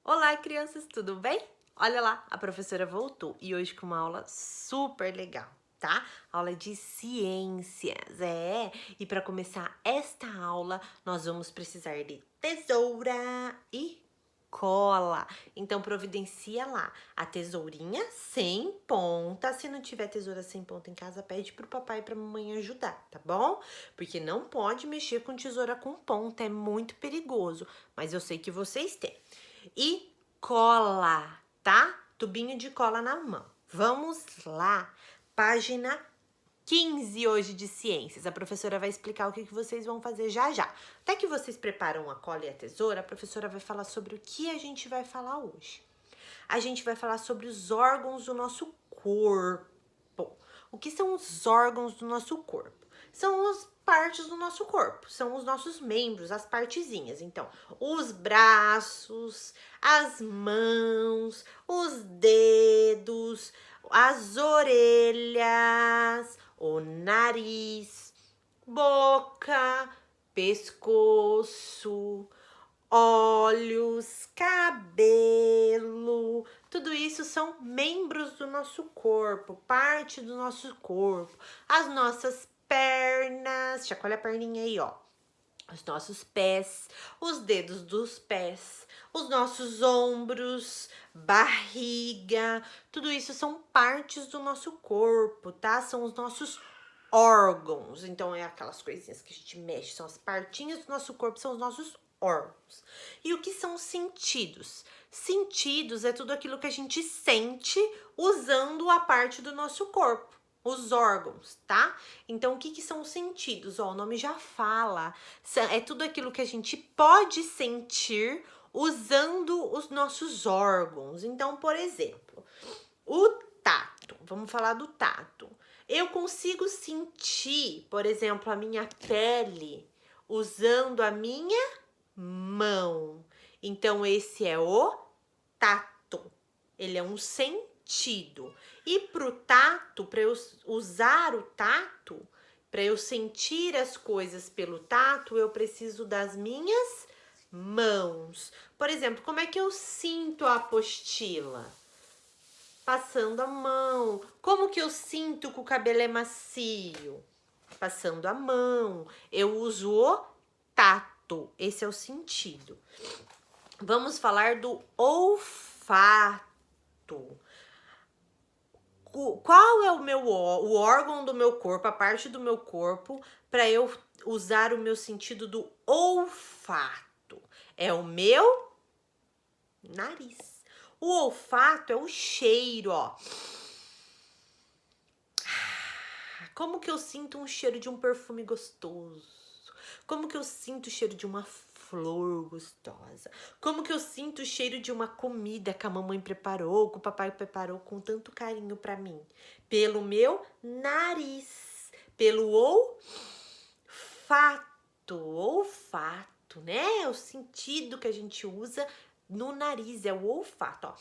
Olá, crianças, tudo bem? Olha lá, a professora voltou e hoje com uma aula super legal, tá? Aula de ciências, E para começar esta aula, nós vamos precisar de tesoura e cola. Então, providencia lá a tesourinha sem ponta. Se não tiver tesoura sem ponta em casa, pede pro papai e pra mamãe ajudar, tá bom? Porque não pode mexer com tesoura com ponta, é muito perigoso. Mas eu sei que vocês têm. E cola, tá? Tubinho de cola na mão. Vamos lá. Página 15 hoje de ciências. A professora vai explicar o que vocês vão fazer já já. Até que vocês preparam a cola e a tesoura, a professora vai falar sobre o que a gente vai falar hoje. A gente vai falar sobre os órgãos do nosso corpo. O que são os órgãos do nosso corpo? São as partes do nosso corpo, são os nossos membros, as partezinhas. Então, os braços, as mãos, os dedos, as orelhas, o nariz, boca, pescoço, olhos, cabelo, tudo isso são membros do nosso corpo, parte do nosso corpo. As nossas pernas, chacoalha a perninha aí, ó. Os nossos pés, os dedos dos pés, os nossos ombros, barriga, tudo isso são partes do nosso corpo, tá? São os nossos órgãos. Então, é aquelas coisinhas que a gente mexe, são as partinhas do nosso corpo, são os nossos órgãos. E o que são sentidos? Sentidos é tudo aquilo que a gente sente usando a parte do nosso corpo, os órgãos, tá? Então, o que são os sentidos? Ó, o nome já fala. É tudo aquilo que a gente pode sentir usando os nossos órgãos. Então, por exemplo, o tato. Vamos falar do tato. Eu consigo sentir, por exemplo, a minha pele usando a minha mão. Então, esse é o tato. Ele é um sentido. E para o tato, para eu usar o tato, para eu sentir as coisas pelo tato, eu preciso das minhas mãos. Por exemplo, como é que eu sinto a apostila? Passando a mão. Como que eu sinto que o cabelo é macio? Passando a mão. Eu uso o tato. Esse é o sentido. Vamos falar do olfato. Qual é o órgão do meu corpo, a parte do meu corpo, para eu usar o meu sentido do olfato? É o meu nariz. O olfato é o cheiro, ó. Como que eu sinto um cheiro de um perfume gostoso? Como que eu sinto o cheiro de uma flor gostosa? Como que eu sinto o cheiro de uma comida que a mamãe preparou, que o papai preparou com tanto carinho para mim? Pelo meu nariz, pelo olfato, né? É o sentido que a gente usa no nariz, é o olfato, ó.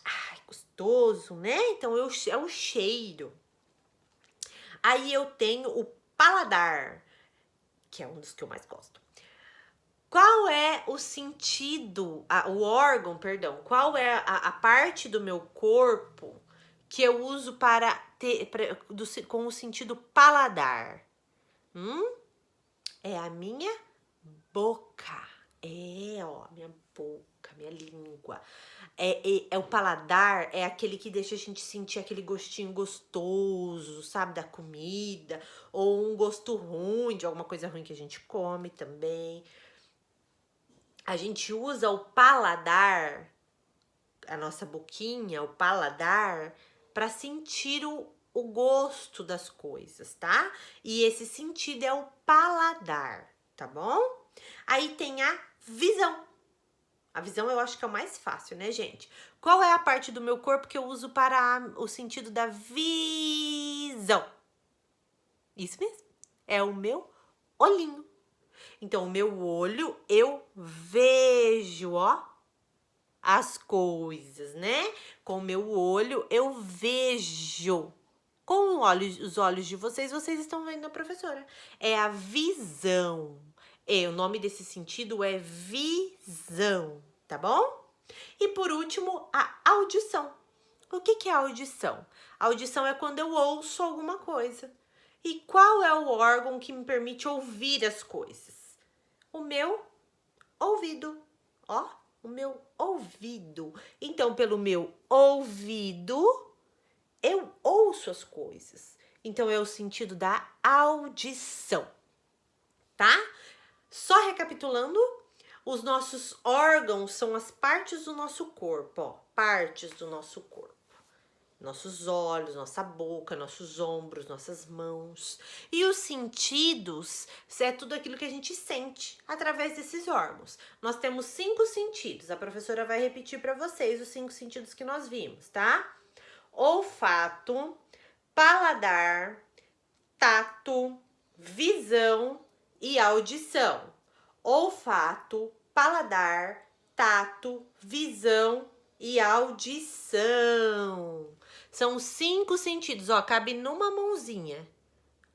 Ai, gostoso, né? Então, é o cheiro. Aí eu tenho o paladar, que é um dos que eu mais gosto. Qual é o sentido, o órgão, perdão, qual é a parte do meu corpo que eu uso para ter, com o sentido paladar? É a minha boca. Ó, minha boca, minha língua. É o paladar, é aquele que deixa a gente sentir aquele gostinho gostoso, sabe, da comida, ou um gosto ruim, de alguma coisa ruim que a gente come também. A gente usa o paladar, a nossa boquinha, o paladar, para sentir o gosto das coisas, tá? E esse sentido é o paladar, tá bom? Aí tem a visão. A visão eu acho que é o mais fácil, né, gente? Qual é a parte do meu corpo que eu uso para o sentido da visão? Isso mesmo. É o meu olhinho. Então, o meu olho, eu vejo, ó, as coisas, né? Com o meu olho, eu vejo. Com os olhos de vocês, vocês estão vendo a professora. É a visão. O nome desse sentido é visão, tá bom? por último, a audição. O que é a audição? A audição é quando eu ouço alguma coisa. E qual é o órgão que me permite ouvir as coisas? O meu ouvido. Ó, o meu ouvido. Então, pelo meu ouvido, eu ouço as coisas. Então, é o sentido da audição, tá? Só recapitulando, os nossos órgãos são as partes do nosso corpo, ó, partes do nosso corpo. Nossos olhos, nossa boca, nossos ombros, nossas mãos. E os sentidos é tudo aquilo que a gente sente através desses órgãos. Nós temos 5 sentidos. A professora vai repetir para vocês os 5 sentidos que nós vimos, tá? Olfato, paladar, tato, visão e audição. Olfato, paladar, tato, visão e audição. São 5 sentidos, ó, cabe numa mãozinha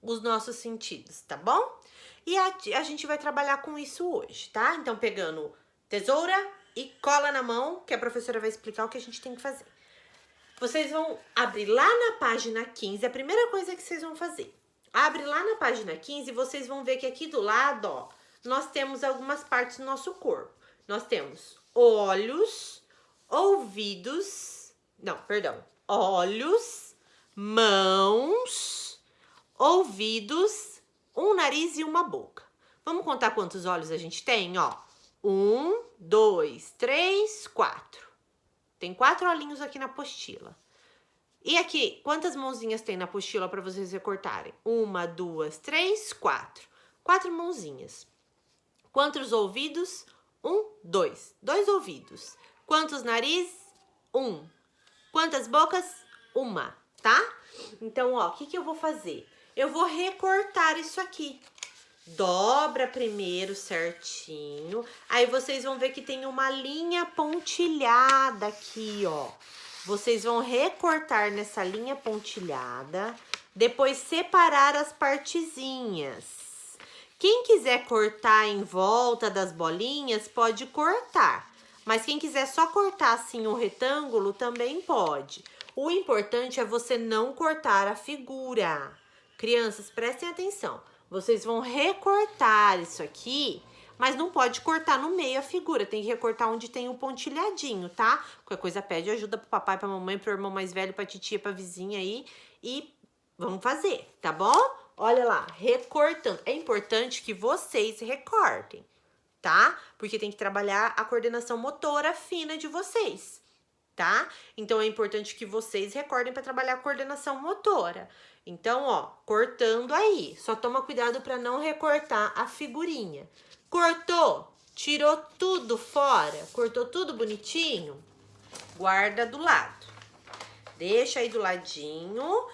os nossos sentidos, tá bom? E a gente vai trabalhar com isso hoje, tá? Então, pegando tesoura e cola na mão, que a professora vai explicar o que a gente tem que fazer. Vocês vão abrir lá na página 15, a primeira coisa que vocês vão fazer. Abre lá na página 15 e vocês vão ver que aqui do lado, ó, nós temos algumas partes do nosso corpo. Nós temos olhos, ouvidos, olhos, mãos, ouvidos, um nariz e uma boca. Vamos contar quantos olhos a gente tem, ó. 1, 2, 3, 4. Tem 4 olhinhos aqui na apostila. E aqui, quantas mãozinhas tem na apostila para vocês recortarem? 1, 2, 3, 4. 4 mãozinhas. Quantos ouvidos? 1, 2. 2 ouvidos. Quantos nariz? 1. Quantas bocas? 1, tá? Então, ó, o que eu vou fazer? Eu vou recortar isso aqui. Dobra primeiro certinho. Aí vocês vão ver que tem uma linha pontilhada aqui, ó. Vocês vão recortar nessa linha pontilhada. Depois separar as partezinhas. Quem quiser cortar em volta das bolinhas, pode cortar. Mas quem quiser só cortar assim um retângulo, também pode. O importante é você não cortar a figura. Crianças, prestem atenção. Vocês vão recortar isso aqui, mas não pode cortar no meio a figura. Tem que recortar onde tem o pontilhadinho, tá? Qualquer coisa pede ajuda pro papai, pra mamãe, pro irmão mais velho, pra titia, pra vizinha aí. E vamos fazer, tá bom? Olha lá, recortando. É importante que vocês recortem, tá? Porque tem que trabalhar a coordenação motora fina de vocês, tá? Então, é importante que vocês recordem para trabalhar a coordenação motora. Então, ó, cortando aí. Só toma cuidado para não recortar a figurinha. Cortou? Tirou tudo fora? Cortou tudo bonitinho? Guarda do lado. Deixa aí do ladinho.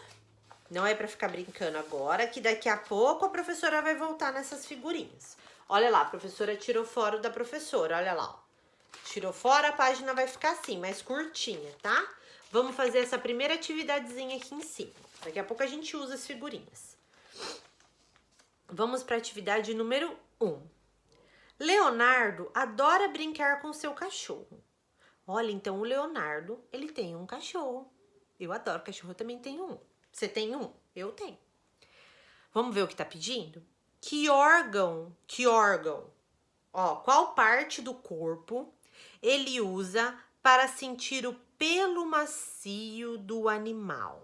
Não é para ficar brincando agora, que daqui a pouco a professora vai voltar nessas figurinhas. Olha lá, a professora tirou fora o da professora, olha lá, ó. Tirou fora, a página vai ficar assim, mais curtinha, tá? Vamos fazer essa primeira atividadezinha aqui em cima. Daqui a pouco a gente usa as figurinhas. Vamos para a atividade número 1. Leonardo adora brincar com seu cachorro. Olha, então o Leonardo, ele tem um cachorro. Eu adoro cachorro, eu também tenho um. Você tem um? Eu tenho. Vamos ver o que tá pedindo? Que órgão? Ó, qual parte do corpo ele usa para sentir o pelo macio do animal?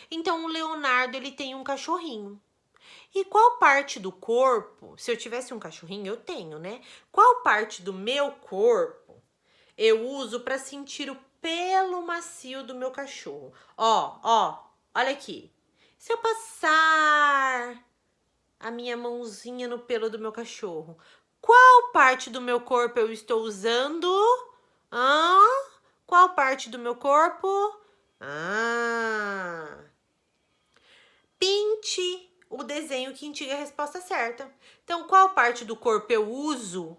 Então, o Leonardo, ele tem um cachorrinho. E qual parte do corpo, se eu tivesse um cachorrinho, eu tenho, né? Qual parte do meu corpo eu uso para sentir o pelo macio do meu cachorro? Ó, olha aqui. Se eu passar a minha mãozinha no pelo do meu cachorro, qual parte do meu corpo eu estou usando? Qual parte do meu corpo? Pinte o desenho que indica a resposta certa. Então, qual parte do corpo eu uso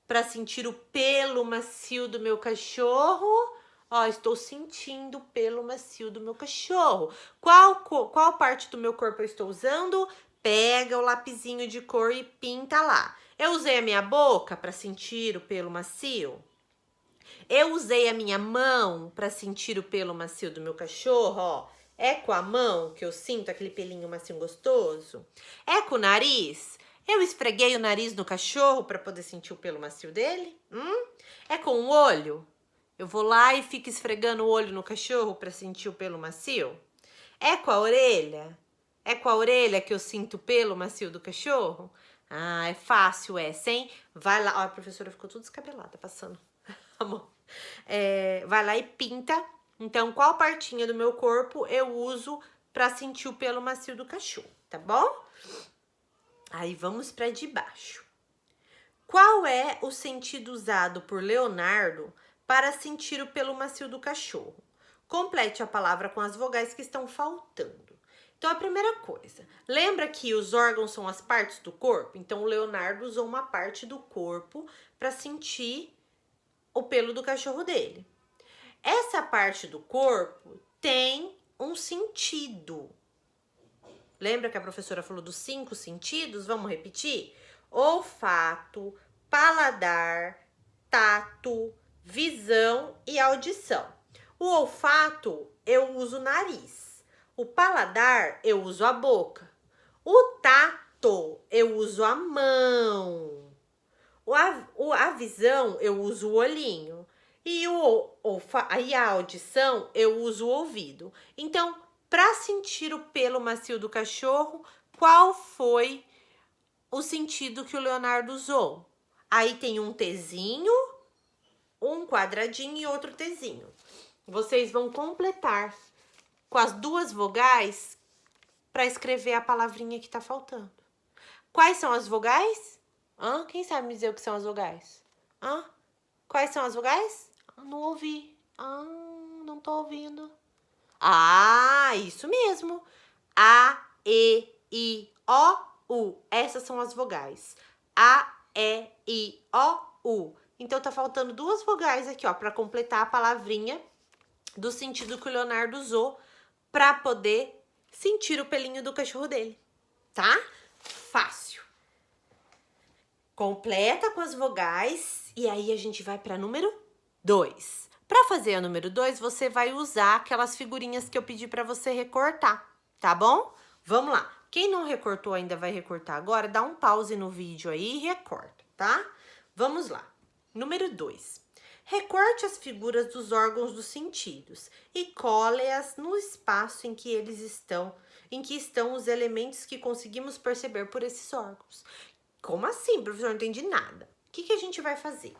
para sentir o pelo macio do meu cachorro? Ó, estou sentindo o pelo macio do meu cachorro. Qual parte do meu corpo eu estou usando? Pega o lapisinho de cor e pinta lá. Eu usei a minha boca para sentir o pelo macio? Eu usei a minha mão para sentir o pelo macio do meu cachorro, ó. É com a mão que eu sinto aquele pelinho macio gostoso? É com o nariz? Eu esfreguei o nariz no cachorro para poder sentir o pelo macio dele? É com o olho? Eu vou lá e fico esfregando o olho no cachorro para sentir o pelo macio? É com a orelha? É com a orelha que eu sinto o pelo macio do cachorro? Ah, é fácil essa, hein? Vai lá. Ó, a professora ficou tudo descabelada passando a mão. Vai lá e pinta. Então, qual partinha do meu corpo eu uso para sentir o pelo macio do cachorro, tá bom? Aí vamos para de baixo. Qual é o sentido usado por Leonardo para sentir o pelo macio do cachorro? Complete a palavra com as vogais que estão faltando. Então, a primeira coisa, lembra que os órgãos são as partes do corpo? Então, o Leonardo usou uma parte do corpo para sentir o pelo do cachorro dele. Essa parte do corpo tem um sentido. Lembra que a professora falou dos 5 sentidos? Vamos repetir? Olfato, paladar, tato, visão e audição. O olfato eu uso o nariz. O paladar eu uso a boca. O tato eu uso a mão. A visão eu uso o olhinho. E a audição eu uso o ouvido. Então, para sentir o pelo macio do cachorro, qual foi o sentido que o Leonardo usou? Aí tem um Tzinho, um quadradinho e outro Tzinho. Vocês vão completar com as 2 vogais para escrever a palavrinha que está faltando. Quais são as vogais? Quem sabe me dizer o que são as vogais? Quais são as vogais? Não ouvi. Não tô ouvindo. Isso mesmo. A, E, I, O, U. Essas são as vogais. A, E, I, O, U. Então, tá faltando 2 vogais aqui, ó, para completar a palavrinha do sentido que o Leonardo usou para poder sentir o pelinho do cachorro dele, tá? Fácil. Completa com as vogais e aí a gente vai para número 2. Para fazer a número 2, você vai usar aquelas figurinhas que eu pedi para você recortar, tá bom? Vamos lá. Quem não recortou ainda vai recortar agora, dá um pause no vídeo aí e recorta, tá? Vamos lá. Número 2. Recorte as figuras dos órgãos dos sentidos e cole-as no espaço em que estão os elementos que conseguimos perceber por esses órgãos. Como assim, professor? Não entendi nada. O que a gente vai fazer?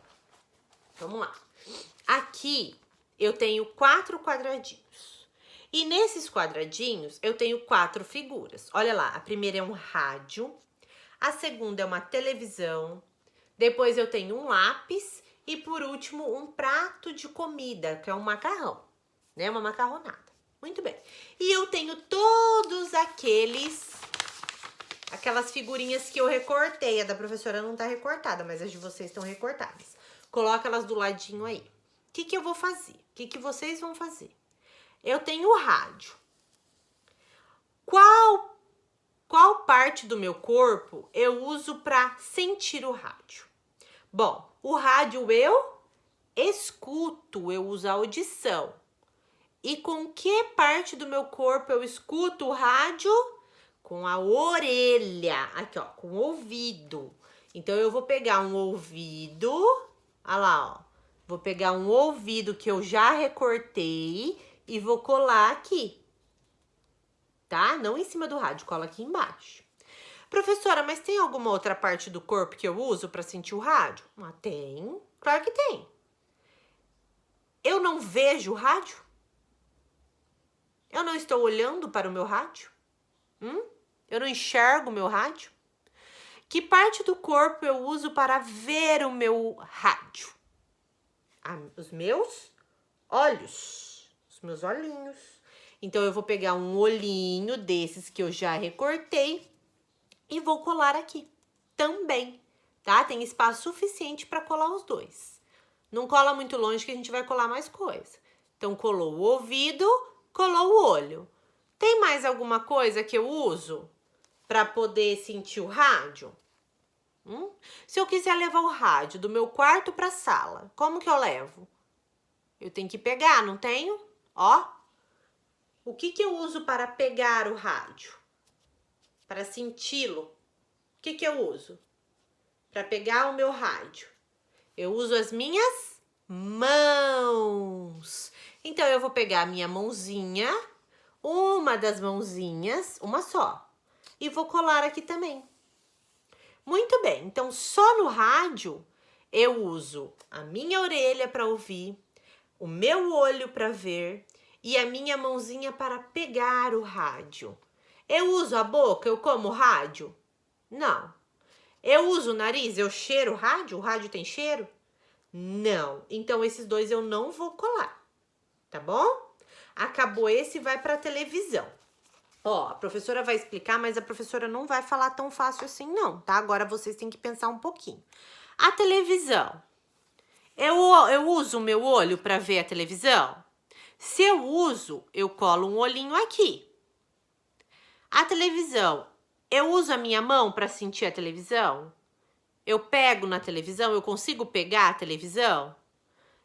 Vamos lá. Aqui eu tenho 4 quadradinhos. E nesses quadradinhos eu tenho 4 figuras. Olha lá, a primeira é um rádio, a segunda é uma televisão, depois eu tenho um lápis e por último um prato de comida, que é um macarrão, né? Uma macarronada. Muito bem. E eu tenho todos aquelas figurinhas que eu recortei. A da professora não tá recortada, mas as de vocês estão recortadas. Coloca elas do ladinho aí. O que eu vou fazer? O que vocês vão fazer? Eu tenho o rádio. Qual parte do meu corpo eu uso para sentir o rádio? Bom, o rádio eu escuto, eu uso a audição. E com que parte do meu corpo eu escuto o rádio? Com a orelha, aqui ó, com o ouvido. Então, eu vou pegar um ouvido, olha lá, ó. Vou pegar um ouvido que eu já recortei e vou colar aqui, tá? Não em cima do rádio, cola aqui embaixo. Professora, mas tem alguma outra parte do corpo que eu uso para sentir o rádio? Tem, claro que tem. Eu não vejo o rádio? Eu não estou olhando para o meu rádio? Eu não enxergo o meu rádio? Que parte do corpo eu uso para ver o meu rádio? Os meus olhos, os meus olhinhos. Então, eu vou pegar um olhinho desses que eu já recortei e vou colar aqui também, tá? Tem espaço suficiente para colar os 2. Não cola muito longe que a gente vai colar mais coisa. Então, colou o ouvido, colou o olho. Tem mais alguma coisa que eu uso para poder sentir o rádio? Se eu quiser levar o rádio do meu quarto para a sala, como que eu levo? Eu tenho que pegar, não tenho? Ó, o que eu uso para pegar o rádio? Para senti-lo. O que eu uso? Para pegar o meu rádio. Eu uso as minhas mãos. Então, eu vou pegar a minha mãozinha, uma das mãozinhas, uma só, e vou colar aqui também. Muito bem, então só no rádio eu uso a minha orelha para ouvir, o meu olho para ver e a minha mãozinha para pegar o rádio. Eu uso a boca, eu como o rádio? Não. Eu uso o nariz, eu cheiro o rádio? O rádio tem cheiro? Não. Então esses dois eu não vou colar, tá bom? Acabou esse, vai para a televisão. Ó, a professora vai explicar, mas a professora não vai falar tão fácil assim não, tá? Agora vocês têm que pensar um pouquinho. A televisão. Eu uso o meu olho para ver a televisão? Se eu uso, eu colo um olhinho aqui. A televisão. Eu uso a minha mão para sentir a televisão? Eu pego na televisão? Eu consigo pegar a televisão?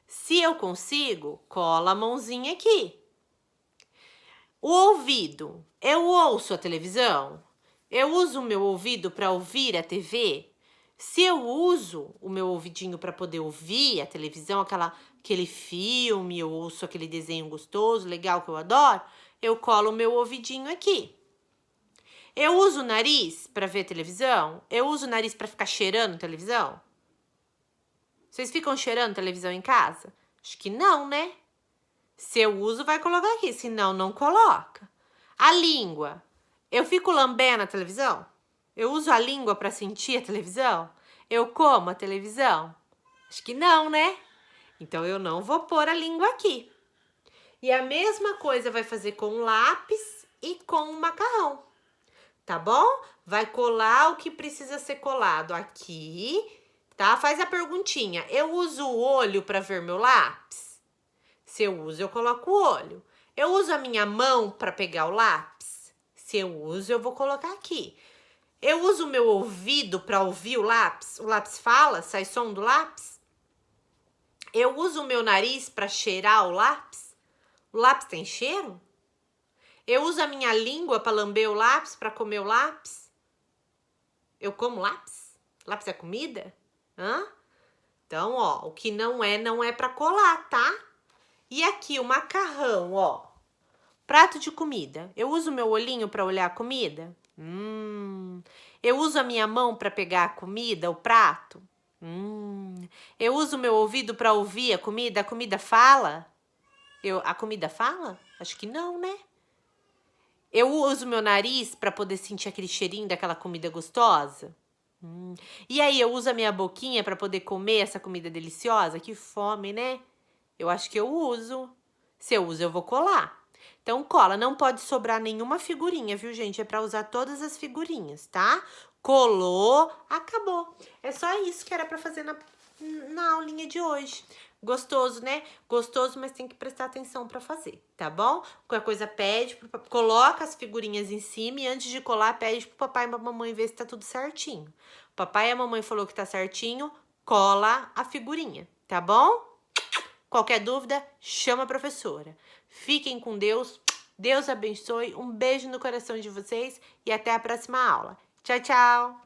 Se eu consigo, cola a mãozinha aqui. O ouvido. Eu ouço a televisão? Eu uso o meu ouvido para ouvir a TV? Se eu uso o meu ouvidinho para poder ouvir a televisão, aquele filme, eu ouço aquele desenho gostoso, legal, que eu adoro, eu colo o meu ouvidinho aqui. Eu uso o nariz para ver televisão? Eu uso o nariz para ficar cheirando televisão? Vocês ficam cheirando televisão em casa? Acho que não, né? Se eu uso, vai colocar aqui, senão não coloca. A língua. Eu fico lambendo a televisão? Eu uso a língua para sentir a televisão? Eu como a televisão? Acho que não, né? Então eu não vou pôr a língua aqui. E a mesma coisa vai fazer com o lápis e com o macarrão. Tá bom? Vai colar o que precisa ser colado aqui, tá? Faz a perguntinha. Eu uso o olho para ver meu lápis? Se eu uso, eu coloco o olho. Eu uso a minha mão para pegar o lápis? Se eu uso, eu vou colocar aqui. Eu uso o meu ouvido para ouvir o lápis? O lápis fala? Sai som do lápis? Eu uso o meu nariz para cheirar o lápis? O lápis tem cheiro? Eu uso a minha língua para lamber o lápis, para comer o lápis? Eu como lápis? Lápis é comida? Hã? Então, ó, o que não é para colar, tá? E aqui o macarrão, ó. Prato de comida. Eu uso meu olhinho para olhar a comida? Eu uso a minha mão para pegar a comida, o prato? Eu uso meu ouvido para ouvir a comida? A comida fala? A comida fala? Acho que não, né? Eu uso meu nariz para poder sentir aquele cheirinho daquela comida gostosa? E aí, eu uso a minha boquinha para poder comer essa comida deliciosa? Que fome, né? Eu acho que eu uso. Se eu uso, eu vou colar. Então, cola. Não pode sobrar nenhuma figurinha, viu, gente? É para usar todas as figurinhas, tá? Colou, acabou. É só isso que era para fazer na aulinha de hoje. Gostoso, né? Gostoso, mas tem que prestar atenção para fazer, tá bom? Qualquer coisa pede, coloca as figurinhas em cima e antes de colar, pede pro papai e pra mamãe ver se tá tudo certinho. O papai e a mamãe falou que tá certinho, cola a figurinha, tá bom? Qualquer dúvida, chama a professora. Fiquem com Deus, Deus abençoe, um beijo no coração de vocês e até a próxima aula. Tchau, tchau!